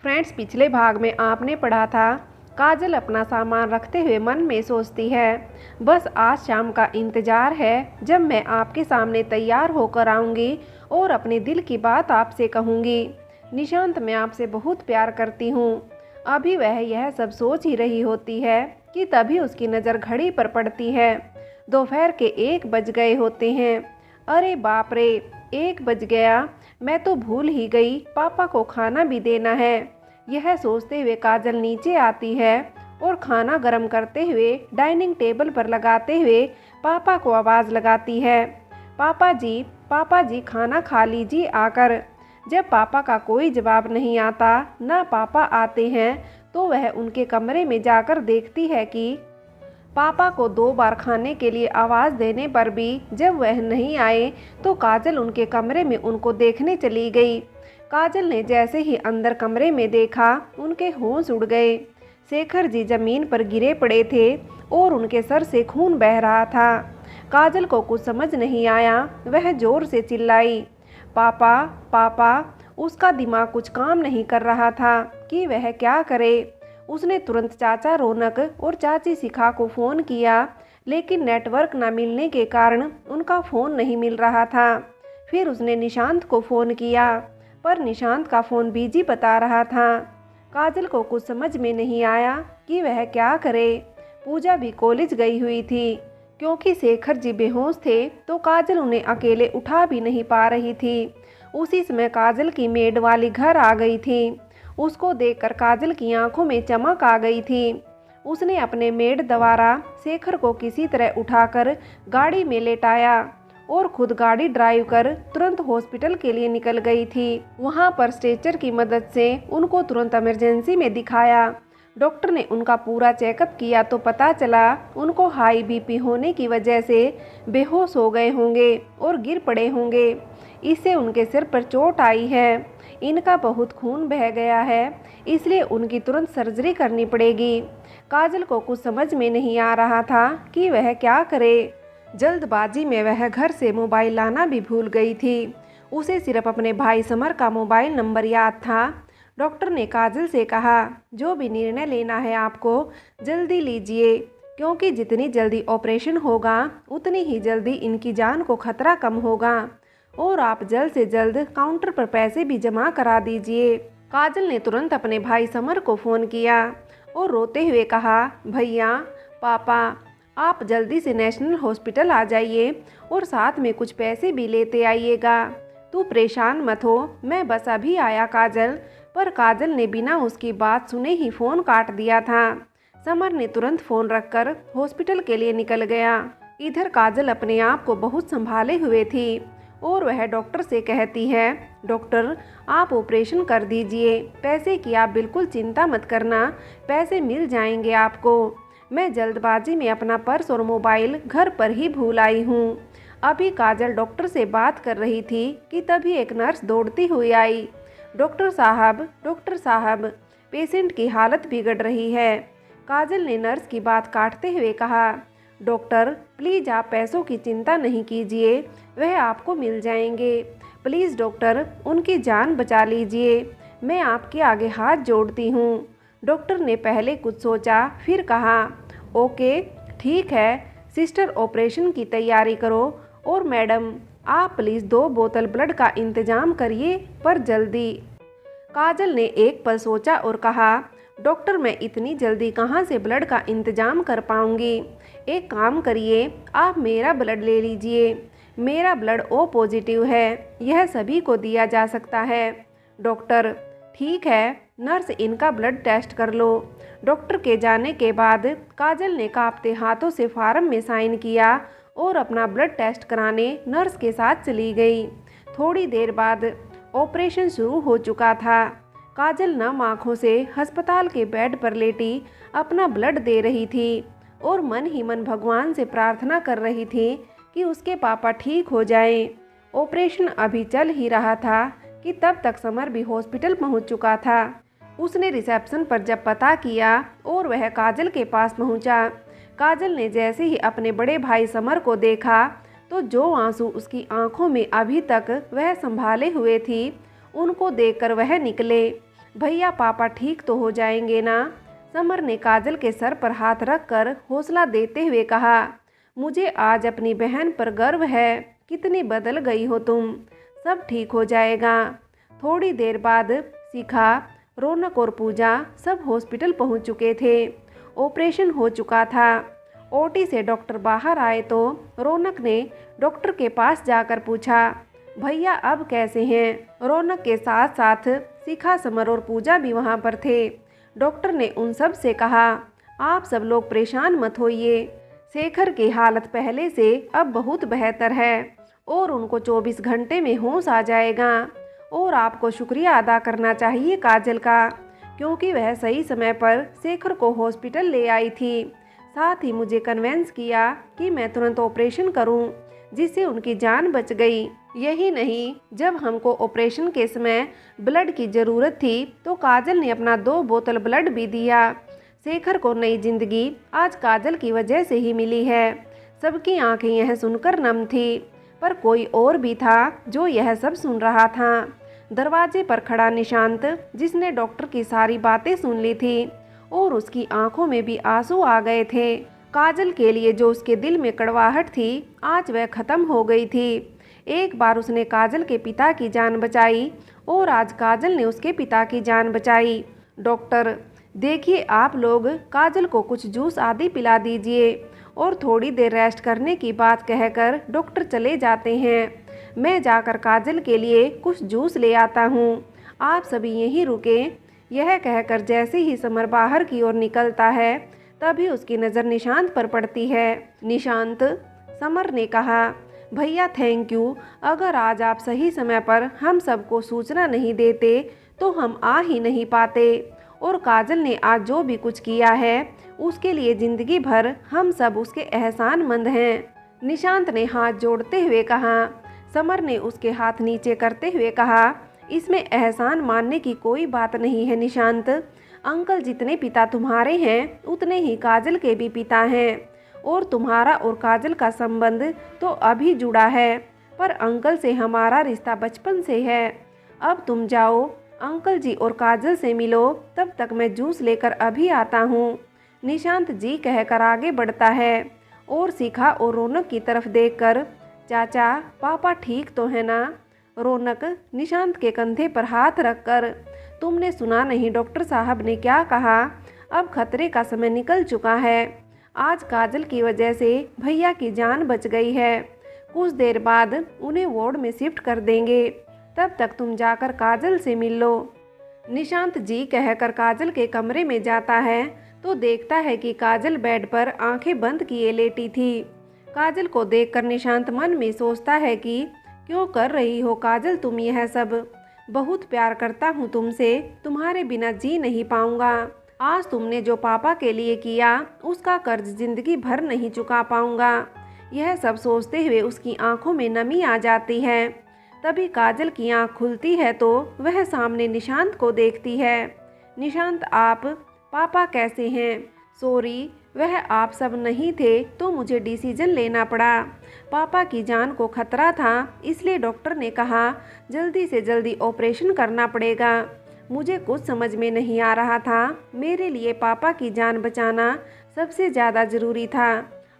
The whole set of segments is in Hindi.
फ्रेंड्स, पिछले भाग में आपने पढ़ा था, काजल अपना सामान रखते हुए मन में सोचती है, बस आज शाम का इंतज़ार है जब मैं आपके सामने तैयार होकर आऊँगी और अपने दिल की बात आपसे कहूँगी। निशांत, मैं आपसे बहुत प्यार करती हूँ। अभी वह यह सब सोच ही रही होती है कि तभी उसकी नज़र घड़ी पर पड़ती है। दोपहर के 1 बज गए होते हैं। अरे बाप रे, 1 बज गया। मैं तो भूल ही गई, पापा को खाना भी देना है। यह सोचते हुए काजल नीचे आती है और खाना गर्म करते हुए डाइनिंग टेबल पर लगाते हुए पापा को आवाज़ लगाती है, पापा जी खाना खा लीजिए आकर। जब पापा का कोई जवाब नहीं आता, ना पापा आते हैं, तो वह उनके कमरे में जाकर देखती है कि पापा को 2 बार खाने के लिए आवाज़ देने पर भी जब वह नहीं आए तो काजल उनके कमरे में उनको देखने चली गई। काजल ने जैसे ही अंदर कमरे में देखा, उनके होश उड़ गए। शेखर जी ज़मीन पर गिरे पड़े थे और उनके सर से खून बह रहा था। काजल को कुछ समझ नहीं आया। वह ज़ोर से चिल्लाई, पापा पापा। उसका दिमाग कुछ काम नहीं कर रहा था कि वह क्या करे। उसने तुरंत चाचा रौनक और चाची शिखा को फ़ोन किया, लेकिन नेटवर्क न मिलने के कारण उनका फ़ोन नहीं मिल रहा था। फिर उसने निशांत को फ़ोन किया, पर निशांत का फ़ोन बिजी बता रहा था। काजल को कुछ समझ में नहीं आया कि वह क्या करे। पूजा भी कॉलेज गई हुई थी। क्योंकि शेखर जी बेहोश थे तो काजल उन्हें अकेले उठा भी नहीं पा रही थी। उसी समय काजल की मेड वाली घर आ गई थी। उसको देखकर काजल की आंखों में चमक आ गई थी। उसने अपने मेड द्वारा शेखर को किसी तरह उठाकर गाड़ी में लेटाया और खुद गाड़ी ड्राइव कर तुरंत हॉस्पिटल के लिए निकल गई थी। वहां पर स्ट्रेचर की मदद से उनको तुरंत इमरजेंसी में दिखाया। डॉक्टर ने उनका पूरा चेकअप किया तो पता चला उनको हाई बीपी होने की वजह से बेहोश हो गए होंगे और गिर पड़े होंगे। इससे उनके सिर पर चोट आई है। इनका बहुत खून बह गया है, इसलिए उनकी तुरंत सर्जरी करनी पड़ेगी। काजल को कुछ समझ में नहीं आ रहा था कि वह क्या करे। जल्दबाजी में वह घर से मोबाइल लाना भी भूल गई थी। उसे सिर्फ अपने भाई समर का मोबाइल नंबर याद था। डॉक्टर ने काजल से कहा, जो भी निर्णय लेना है आपको जल्दी लीजिए, क्योंकि जितनी जल्दी ऑपरेशन होगा उतनी ही जल्दी इनकी जान को खतरा कम होगा। और आप जल्द से जल्द काउंटर पर पैसे भी जमा करा दीजिए। काजल ने तुरंत अपने भाई समर को फ़ोन किया और रोते हुए कहा, भैया पापा, आप जल्दी से नेशनल हॉस्पिटल आ जाइए और साथ में कुछ पैसे भी लेते आइएगा। तू परेशान मत हो, मैं बस अभी आया काजल। पर काजल ने बिना उसकी बात सुने ही फ़ोन काट दिया था। समर ने तुरंत फ़ोन रखकर हॉस्पिटल के लिए निकल गया। इधर काजल अपने आप को बहुत संभाले हुए थी और वह डॉक्टर से कहती है, डॉक्टर आप ऑपरेशन कर दीजिए, पैसे की आप बिल्कुल चिंता मत करना, पैसे मिल जाएंगे आपको। मैं जल्दबाजी में अपना पर्स और मोबाइल घर पर ही भूल आई हूँ। अभी काजल डॉक्टर से बात कर रही थी कि तभी एक नर्स दौड़ती हुई आई। डॉक्टर साहब, पेशेंट की हालत बिगड़ रही है। काजल ने नर्स की बात काटते हुए कहा, डॉक्टर प्लीज़ आप पैसों की चिंता नहीं कीजिए, वह आपको मिल जाएंगे। प्लीज़ डॉक्टर उनकी जान बचा लीजिए, मैं आपके आगे हाथ जोड़ती हूँ। डॉक्टर ने पहले कुछ सोचा, फिर कहा, ओके ठीक है सिस्टर, ऑपरेशन की तैयारी करो। और मैडम आप प्लीज़ 2 बोतल ब्लड का इंतज़ाम करिए, पर जल्दी। काजल ने एक पल सोचा और कहा, डॉक्टर मैं इतनी जल्दी कहाँ से ब्लड का इंतज़ाम कर पाऊँगी। एक काम करिए, आप मेरा ब्लड ले लीजिए। मेरा ब्लड ओ पॉजिटिव है, यह सभी को दिया जा सकता है। डॉक्टर ठीक है, नर्स इनका ब्लड टेस्ट कर लो। डॉक्टर के जाने के बाद काजल ने कांपते हाथों से फार्म में साइन किया और अपना ब्लड टेस्ट कराने नर्स के साथ चली गई। थोड़ी देर बाद ऑपरेशन शुरू हो चुका था। काजल नम आँखों से अस्पताल के बेड पर लेटी अपना ब्लड दे रही थी और मन ही मन भगवान से प्रार्थना कर रही थी कि उसके पापा ठीक हो जाएं। ऑपरेशन अभी चल ही रहा था कि तब तक समर भी हॉस्पिटल पहुंच चुका था। उसने रिसेप्शन पर जब पता किया और वह काजल के पास पहुंचा। काजल ने जैसे ही अपने बड़े भाई समर को देखा तो जो आंसू उसकी आंखों में अभी तक वह संभाले हुए थी, उनको देखकर वह निकले। भैया पापा ठीक तो हो जाएंगे ना? समर ने काजल के सर पर हाथ रखकर हौसला देते हुए कहा। मुझे आज अपनी बहन पर गर्व है। कितनी बदल गई हो तुम। सब ठीक हो जाएगा। थोड़ी देर बाद शिखा, रौनक और पूजा सब हॉस्पिटल पहुंच चुके थे। ऑपरेशन हो चुका था। ओटी से डॉक्टर बाहर आए तो रौनक ने डॉक्टर के पास जाकर पूछा, भैया अब कैसे हैं? रौनक के साथ साथ शिखा, समर और पूजा भी वहां पर थे। डॉक्टर ने उन सब से कहा, आप सब लोग परेशान मत होइए। शेखर की हालत पहले से अब बहुत बेहतर है और उनको 24 घंटे में होश आ जाएगा। और आपको शुक्रिया अदा करना चाहिए काजल का, क्योंकि वह सही समय पर शेखर को हॉस्पिटल ले आई थी। साथ ही मुझे कन्वेंस किया कि मैं तुरंत ऑपरेशन करूं, जिससे उनकी जान बच गई। यही नहीं, जब हमको ऑपरेशन के समय ब्लड की ज़रूरत थी तो काजल ने अपना 2 बोतल ब्लड भी दिया। शेखर को नई जिंदगी आज काजल की वजह से ही मिली है। सबकी आंखें यह सुनकर नम थी, पर कोई और भी था जो यह सब सुन रहा था। दरवाजे पर खड़ा निशांत, जिसने डॉक्टर की सारी बातें सुन ली थी और उसकी आंखों में भी आंसू आ गए थे। काजल के लिए जो उसके दिल में कड़वाहट थी, आज वह खत्म हो गई थी। एक बार उसने काजल के पिता की जान बचाई और आज काजल ने उसके पिता की जान बचाई। डॉक्टर, देखिए आप लोग काजल को कुछ जूस आदि पिला दीजिए और थोड़ी देर रेस्ट करने की बात कहकर डॉक्टर चले जाते हैं। मैं जाकर काजल के लिए कुछ जूस ले आता हूँ, आप सभी यहीं रुकें। यह कहकर जैसे ही समर बाहर की ओर निकलता है, तभी उसकी नज़र निशांत पर पड़ती है। निशांत, समर ने कहा, भैया थैंक यू। अगर आज आप सही समय पर हम सबको सूचना नहीं देते तो हम आ ही नहीं पाते। और काजल ने आज जो भी कुछ किया है उसके लिए ज़िंदगी भर हम सब उसके एहसानमंद हैं। निशांत ने हाथ जोड़ते हुए कहा। समर ने उसके हाथ नीचे करते हुए कहा, इसमें एहसान मानने की कोई बात नहीं है निशांत। अंकल जितने पिता तुम्हारे हैं उतने ही काजल के भी पिता हैं, और तुम्हारा और काजल का संबंध तो अभी जुड़ा है, पर अंकल से हमारा रिश्ता बचपन से है। अब तुम जाओ, अंकल जी और काजल से मिलो, तब तक मैं जूस लेकर अभी आता हूँ। निशांत जी कहकर आगे बढ़ता है और शिखा और रौनक की तरफ देखकर, चाचा पापा ठीक तो है ना? रौनक निशांत के कंधे पर हाथ रखकर, तुमने सुना नहीं डॉक्टर साहब ने क्या कहा? अब खतरे का समय निकल चुका है। आज काजल की वजह से भैया की जान बच गई है। कुछ देर बाद उन्हें वार्ड में शिफ्ट कर देंगे, तब तक तुम जाकर काजल से मिल लो। निशांत जी कहकर काजल के कमरे में जाता है तो देखता है कि काजल बेड पर आंखें बंद किए लेटी थी। काजल को देखकर निशांत मन में सोचता है कि क्यों कर रही हो काजल तुम यह सब? बहुत प्यार करता हूँ तुमसे, तुम्हारे बिना जी नहीं पाऊंगा। आज तुमने जो पापा के लिए किया उसका कर्ज जिंदगी भर नहीं चुका पाऊंगा। यह सब सोचते हुए उसकी आंखों में नमी आ जाती है। तभी काजल की आंख खुलती है तो वह सामने निशांत को देखती है। निशांत, आप? पापा कैसे हैं? सॉरी, वह आप सब नहीं थे तो मुझे डिसीजन लेना पड़ा। पापा की जान को खतरा था, इसलिए डॉक्टर ने कहा जल्दी से जल्दी ऑपरेशन करना पड़ेगा। मुझे कुछ समझ में नहीं आ रहा था। मेरे लिए पापा की जान बचाना सबसे ज़्यादा ज़रूरी था।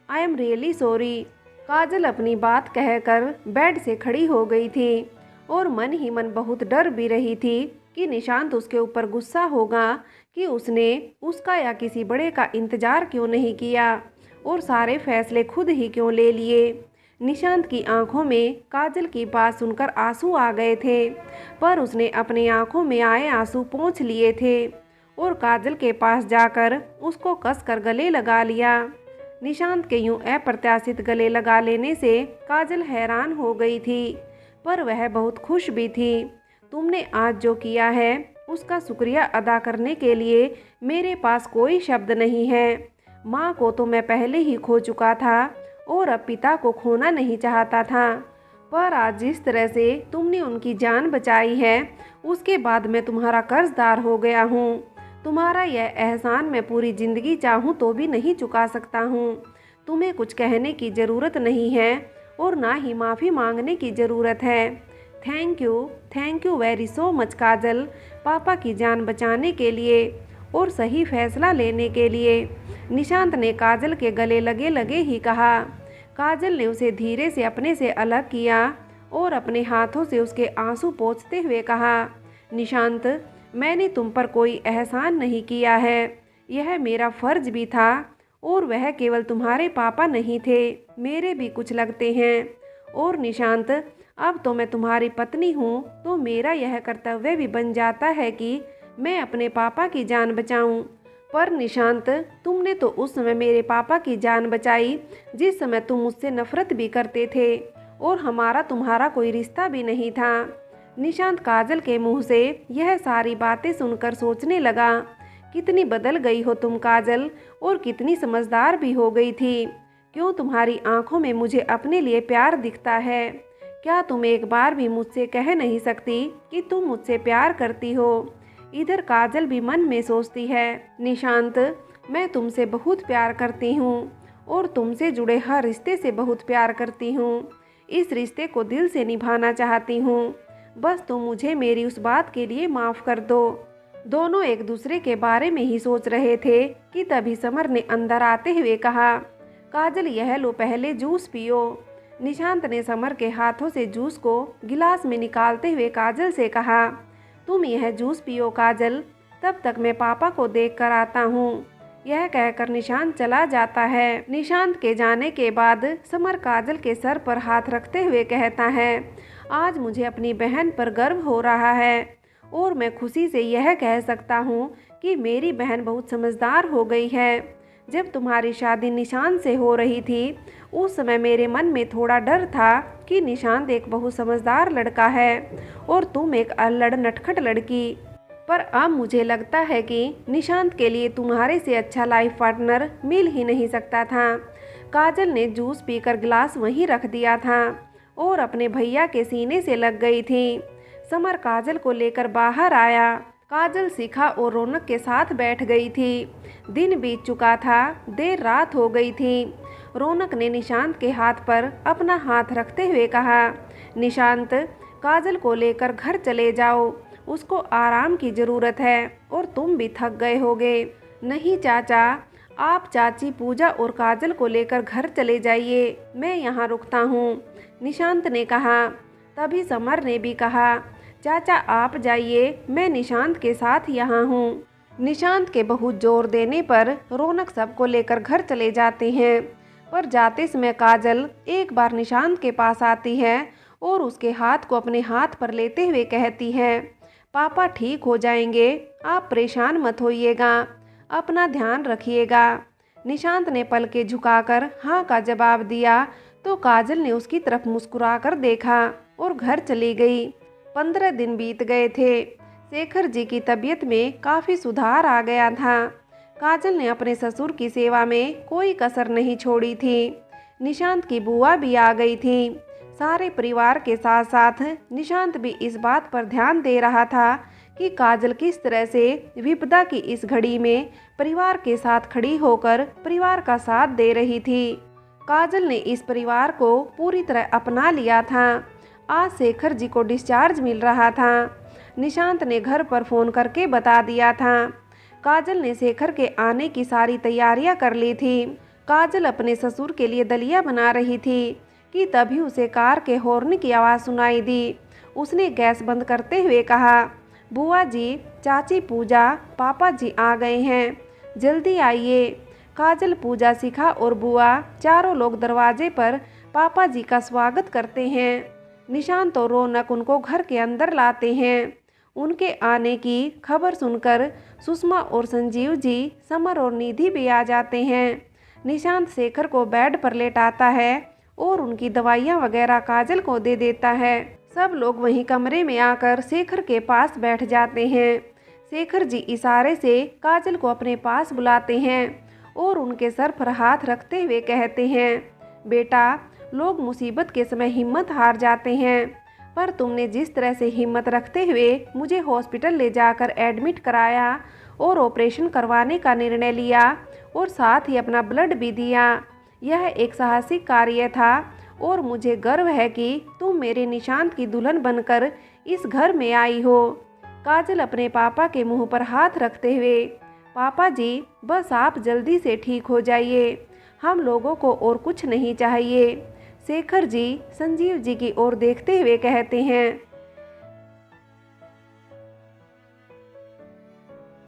I am really sorry. Kajal अपनी बात कहकर बेड से खड़ी हो गई थी और मन ही मन बहुत डर भी रही थी कि निशांत उसके ऊपर गुस्सा होगा कि उसने उसका या किसी बड़े का इंतज़ार क्यों नहीं किया और सारे फैसले खुद ही क्यों ले लिए। निशांत की आंखों में काजल की बात सुनकर आंसू आ गए थे, पर उसने अपनी आंखों में आए आंसू पोंछ लिए थे और काजल के पास जाकर उसको कसकर गले लगा लिया। निशांत के यूं अप्रत्याशित गले लगा लेने से काजल हैरान हो गई थी, पर वह बहुत खुश भी थी। तुमने आज जो किया है उसका शुक्रिया अदा करने के लिए मेरे पास कोई शब्द नहीं है। माँ को तो मैं पहले ही खो चुका था और अब पिता को खोना नहीं चाहता था, पर आज जिस तरह से तुमने उनकी जान बचाई है उसके बाद मैं तुम्हारा कर्जदार हो गया हूँ। तुम्हारा यह एहसान मैं पूरी ज़िंदगी चाहूँ तो भी नहीं चुका सकता हूँ। तुम्हें कुछ कहने की ज़रूरत नहीं है और ना ही माफ़ी मांगने की ज़रूरत है। Thank you very so much Kajal, पापा की जान बचाने के लिए और सही फैसला लेने के लिए, निशांत ने काजल के गले लगे लगे ही कहा। काजल ने उसे धीरे से अपने से अलग किया और अपने हाथों से उसके आंसू पोंछते हुए कहा, निशांत, मैंने तुम पर कोई एहसान नहीं किया है, यह मेरा फर्ज भी था। और वह केवल तुम्हारे पापा नहीं थे, मेरे भी कुछ लगते हैं। और निशांत, अब तो मैं तुम्हारी पत्नी हूँ, तो मेरा यह कर्तव्य भी बन जाता है कि मैं अपने पापा की जान बचाऊं। पर निशांत, तुमने तो उस समय मेरे पापा की जान बचाई जिस समय तुम मुझसे नफरत भी करते थे और हमारा तुम्हारा कोई रिश्ता भी नहीं था। निशांत काजल के मुंह से यह सारी बातें सुनकर सोचने लगा, कितनी बदल गई हो तुम काजल, और कितनी समझदार भी हो गई थी। क्यों तुम्हारी आंखों में मुझे अपने लिए प्यार दिखता है? क्या तुम एक बार भी मुझसे कह नहीं सकती कि तुम मुझसे प्यार करती हो? इधर काजल भी मन में सोचती है, निशांत, मैं तुमसे बहुत प्यार करती हूँ और तुमसे जुड़े हर रिश्ते से बहुत प्यार करती हूँ। इस रिश्ते को दिल से निभाना चाहती हूँ, बस तुम मुझे मेरी उस बात के लिए माफ़ कर दो। दोनों एक दूसरे के बारे में ही सोच रहे थे कि तभी समर ने अंदर आते हुए कहा, काजल, यह लो, पहले जूस पियो। निशांत ने समर के हाथों से जूस को गिलास में निकालते हुए काजल से कहा, तुम यह जूस पियो काजल, तब तक मैं पापा को देख कर आता हूँ। यह कहकर निशांत चला जाता है। निशांत के जाने के बाद समर काजल के सर पर हाथ रखते हुए कहता है, आज मुझे अपनी बहन पर गर्व हो रहा है और मैं खुशी से यह कह सकता हूँ कि मेरी बहन बहुत समझदार हो गई है। जब तुम्हारी शादी निशांत से हो रही थी, उस समय मेरे मन में थोड़ा डर था कि निशांत एक बहुत समझदार लड़का है और तुम एक अल्लड़ नटखट लड़की। पर अब मुझे लगता है कि निशांत के लिए तुम्हारे से अच्छा लाइफ पार्टनर मिल ही नहीं सकता था। काजल ने जूस पीकर गिलास वहीं रख दिया था और अपने भैया के सीने से लग गई थी। समर काजल को लेकर बाहर आया। काजल शिखा और रौनक के साथ बैठ गई थी। दिन बीत चुका था, देर रात हो गई थी। रौनक ने निशांत के हाथ पर अपना हाथ रखते हुए कहा, निशांत, काजल को लेकर घर चले जाओ, उसको आराम की ज़रूरत है और तुम भी थक गए होगे। नहीं चाचा, आप चाची पूजा और काजल को लेकर घर चले जाइए, मैं यहाँ रुकता हूँ, निशांत ने कहा। तभी समर ने भी कहा, चाचा आप जाइए, मैं निशांत के साथ यहाँ हूँ। निशांत के बहुत जोर देने पर रौनक सबको लेकर घर चले जाते हैं। पर जाते समय काजल एक बार निशांत के पास आती है और उसके हाथ को अपने हाथ पर लेते हुए कहती है, पापा ठीक हो जाएंगे, आप परेशान मत होइएगा, अपना ध्यान रखिएगा। निशांत ने पलकें झुकाकर हाँ का जवाब दिया तो काजल ने उसकी तरफ मुस्कुराकर देखा और घर चली गई। 15 दिन बीत गए थे। शेखर जी की तबीयत में काफ़ी सुधार आ गया था। काजल ने अपने ससुर की सेवा में कोई कसर नहीं छोड़ी थी। निशांत की बुआ भी आ गई थी। सारे परिवार के साथ साथ निशांत भी इस बात पर ध्यान दे रहा था कि काजल किस तरह से विपदा की इस घड़ी में परिवार के साथ खड़ी होकर परिवार का साथ दे रही थी। काजल ने इस परिवार को पूरी तरह अपना लिया था। आज शेखर जी को डिस्चार्ज मिल रहा था। निशांत ने घर पर फ़ोन करके बता दिया था। काजल ने शेखर के आने की सारी तैयारियां कर ली थी। काजल अपने ससुर के लिए दलिया बना रही थी कि तभी उसे कार के हॉर्न की आवाज़ सुनाई दी। उसने गैस बंद करते हुए कहा, बुआ जी, चाची पूजा, पापा जी आ गए हैं, जल्दी आइए। काजल, पूजा, शिखा और बुआ चारों लोग दरवाजे पर पापा जी का स्वागत करते हैं। निशांत और रौनक उनको घर के अंदर लाते हैं। उनके आने की खबर सुनकर सुषमा और संजीव जी, समर और निधि भी आ जाते हैं। निशांत शेखर को बेड पर लेटाता है और उनकी दवाइयाँ वगैरह काजल को दे देता है। सब लोग वहीं कमरे में आकर शेखर के पास बैठ जाते हैं। शेखर जी इशारे से काजल को अपने पास बुलाते हैं और उनके सर पर हाथ रखते हुए कहते हैं, बेटा, लोग मुसीबत के समय हिम्मत हार जाते हैं, पर तुमने जिस तरह से हिम्मत रखते हुए मुझे हॉस्पिटल ले जाकर एडमिट कराया और ऑपरेशन करवाने का निर्णय लिया और साथ ही अपना ब्लड भी दिया, यह एक साहसिक कार्य था और मुझे गर्व है कि तुम मेरे निशांत की दुल्हन बनकर इस घर में आई हो। काजल अपने पापा के मुंह पर हाथ रखते हुए, पापा जी बस आप जल्दी से ठीक हो जाइए, हम लोगों को और कुछ नहीं चाहिए। शेखर जी संजीव जी की ओर देखते हुए कहते हैं,